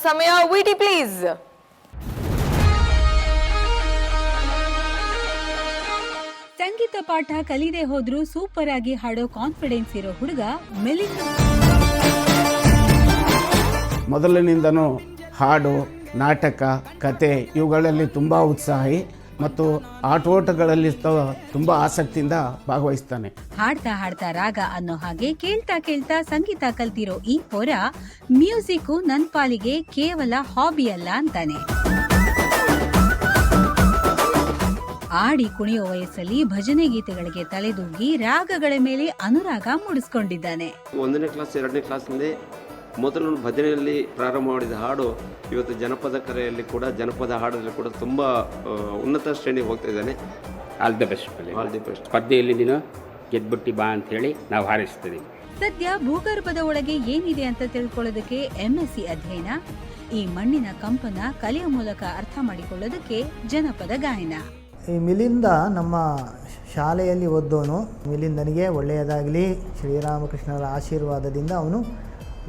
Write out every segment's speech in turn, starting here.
ಸಮಯ. VT please. ಸಂಗೀತ ಪಾಠ ಕಲಿದೇ ಹೋದ್ರೂ ಸೂಪರ್ ಆಗಿ ಹಾಡೋ ಕಾನ್ಫಿಡೆನ್ಸ್ ಇರೋ ಹುಡುಗ ಮಿಲಿಂದ್. ಮೊದಲಿನಿಂದನೂ ಹಾಡು, ನಾಟಕ, ಕತೆ ಇವುಗಳಲ್ಲಿ ತುಂಬ ಉತ್ಸಾಹಿ ಮತ್ತು ಆಟೋಟಗಳಲ್ಲಿ ತುಂಬ ಆಸಕ್ತಿಯಿಂದ ಭಾಗವಹಿಸ್ತಾನೆ. ಹಾಡ್ತಾ ಹಾಡ್ತಾ ರಾಗ ಅನ್ನೋ ಹಾಗೆ ಕೇಳ್ತಾ ಕೇಳ್ತಾ ಸಂಗೀತ ಕಲ್ತಿರೋ ಈ ಪೋರ ಮ್ಯೂಸಿಕ್ಕು ನನ್ ಪಾಲಿಗೆ ಕೇವಲ ಹಾಬಿ ಅಲ್ಲ ಅಂತಾನೆ. ಆಡಿ ಕುಣಿಯೋ ವಯಸ್ಸಲ್ಲಿ ಭಜನೆ ಗೀತೆಗಳಿಗೆ ತಲೆದೂಗಿ ರಾಗಗಳ ಮೇಲೆ ಅನುರಾಗ ಮೂಡಿಸ್ಕೊಂಡಿದ್ದಾನೆ. 1ನೇ ಕ್ಲಾಸ್ 2ನೇ ಕ್ಲಾಸ್ನಲ್ಲಿ ಮೊದಲು ಭಜನೆಯಲ್ಲಿ ಪ್ರಾರಂಭ ಮಾಡಿದ ಹಾಡು ಇವತ್ತು ಜನಪದ ಕಲೆಯಲ್ಲಿ ಕೂಡ, ಜನಪದ ಹಾಡಲ್ಲಿ ಕೂಡ ತುಂಬ ಉನ್ನತ ಶ್ರೇಣಿಗೆ ಹೋಗ್ತಾ ಇದ್ದಾನೆ. All the best. All the best. ಸ್ಪರ್ಧೆಯಲ್ಲಿ ನೀನು ಗೆದ್ಬಿಟ್ಟಿ ಬಾ ಅಂತ ಹೇಳಿ ನಾವು ಹಾರೈಸ್ತೀವಿ. ಸದ್ಯ ಭೂಗರ್ಭದ ಒಳಗೆ ಏನಿದೆ ಅಂತ ತಿಳ್ಕೊಳ್ಳೋದಕ್ಕೆ MSc ಅಧ್ಯಯನ, ಈ ಮಣ್ಣಿನ ಕಂಪನ ಕಲೆಯ ಮೂಲಕ ಅರ್ಥ ಮಾಡಿಕೊಳ್ಳೋದಕ್ಕೆ ಜನಪದ ಗಾಯನ. ಈ ಮಿಲಿಂದ ನಮ್ಮ ಶಾಲೆಯಲ್ಲಿ ಓದೋನು. ಮಿಲಿಂದನಿಗೆ ಒಳ್ಳೆಯದಾಗಲಿ, ಶ್ರೀರಾಮಕೃಷ್ಣರ ಆಶೀರ್ವಾದದಿಂದ ಅವನು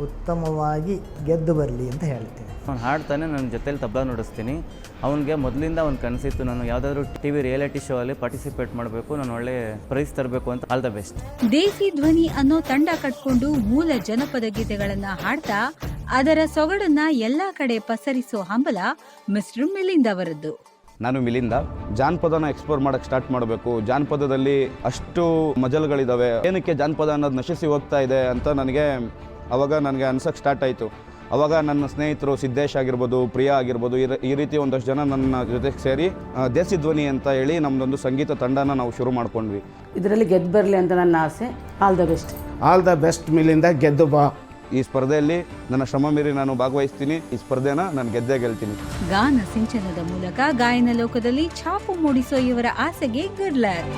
ಉತ್ತಮವಾಗಿ ಗೆದ್ದು ಬರಲಿ ಅಂತ ಹೇಳ್ತೀನಿ. ಅವ್ನು ಹಾಡ್ತಾನೆ, ನನ್ನ ಜೊತೆಲಿ ತಬಲಾ ನುಡಿಸ್ತೀನಿ. ಅವನಿಗೆ ಮೊದಲಿಂದ ಒಂದು ಕನಸಿತ್ತು, ನಾನು ಯಾವುದಾದ್ರೂ TV ರಿಯಾಲಿಟಿ ಶೋ ಅಲ್ಲಿ ಪಾರ್ಟಿಸಿಪೇಟ್ ಮಾಡಬೇಕು, ನಾನು ಒಳ್ಳೆ ಪ್ರೈಸ್ ತರಬೇಕು ಅಂತ. All the best. ದೇಸಿ ಧ್ವನಿ ಅನ್ನೋ ತಂಡ ಕಟ್ಕೊಂಡು ಮೂಲ ಜನಪದ ಗೀತೆಗಳನ್ನ ಹಾಡ್ತಾ ಅದರ ಸೊಗಡನ್ನ ಎಲ್ಲಾ ಕಡೆ ಪಸರಿಸೋ ಹಂಬಲ ಮಿಸ್ಟರ್ ಮಿಲಿಂದ್ ಅವರದ್ದು. ನಾನು ಮಿಲಿಂದ ಜಾನಪದನ ಎಕ್ಸ್ಪ್ಲೋರ್ ಮಾಡೋಕ್ಕೆ ಸ್ಟಾರ್ಟ್ ಮಾಡಬೇಕು. ಜಾನಪದದಲ್ಲಿ ಅಷ್ಟು ಮಜಲುಗಳಿದ್ದಾವೆ, ಏನಕ್ಕೆ ಜಾನಪದ ಅನ್ನೋದು ನಶಿಸಿ ಹೋಗ್ತಾ ಇದೆ ಅಂತ ನನಗೆ ಅನ್ಸೋಕ್ಕೆ ಸ್ಟಾರ್ಟ್ ಆಯಿತು. ಅವಾಗ ನನ್ನ ಸ್ನೇಹಿತರು ಸಿದ್ದೇಶ್ ಆಗಿರ್ಬೋದು, ಪ್ರಿಯಾ ಆಗಿರ್ಬೋದು, ಈ ರೀತಿ ಒಂದಷ್ಟು ಜನ ನನ್ನ ಜೊತೆಗೆ ಸೇರಿ ದೇಸಿ ಧ್ವನಿ ಅಂತ ಹೇಳಿ ನಮ್ಮದೊಂದು ಸಂಗೀತ ತಂಡನ ನಾವು ಶುರು ಮಾಡ್ಕೊಂಡ್ವಿ. ಇದರಲ್ಲಿ ಗೆದ್ದು ಬರಲಿ ಅಂತ ನನ್ನ ಆಸೆ. All the best. All the best Melinda, ಗೆದ್ದು ಬಾ. ಈ ಸ್ಪರ್ಧೆಯಲ್ಲಿ ನನ್ನ ಶ್ರಮ ಮೀರಿ ನಾನು ಭಾಗವಹಿಸ್ತೀನಿ. ಈ ಸ್ಪರ್ಧೆನ ನಾನು ಗೆದ್ದೇ ಗೆಲ್ತೀನಿ. ಗಾನ ಸಿಂಚನದ ಮೂಲಕ ಗಾಯನ ಲೋಕದಲ್ಲಿ ಛಾಪು ಮೂಡಿಸೋ ಇವರ ಆಸೆಗೆ ಗುಡ್ ಲಕ್.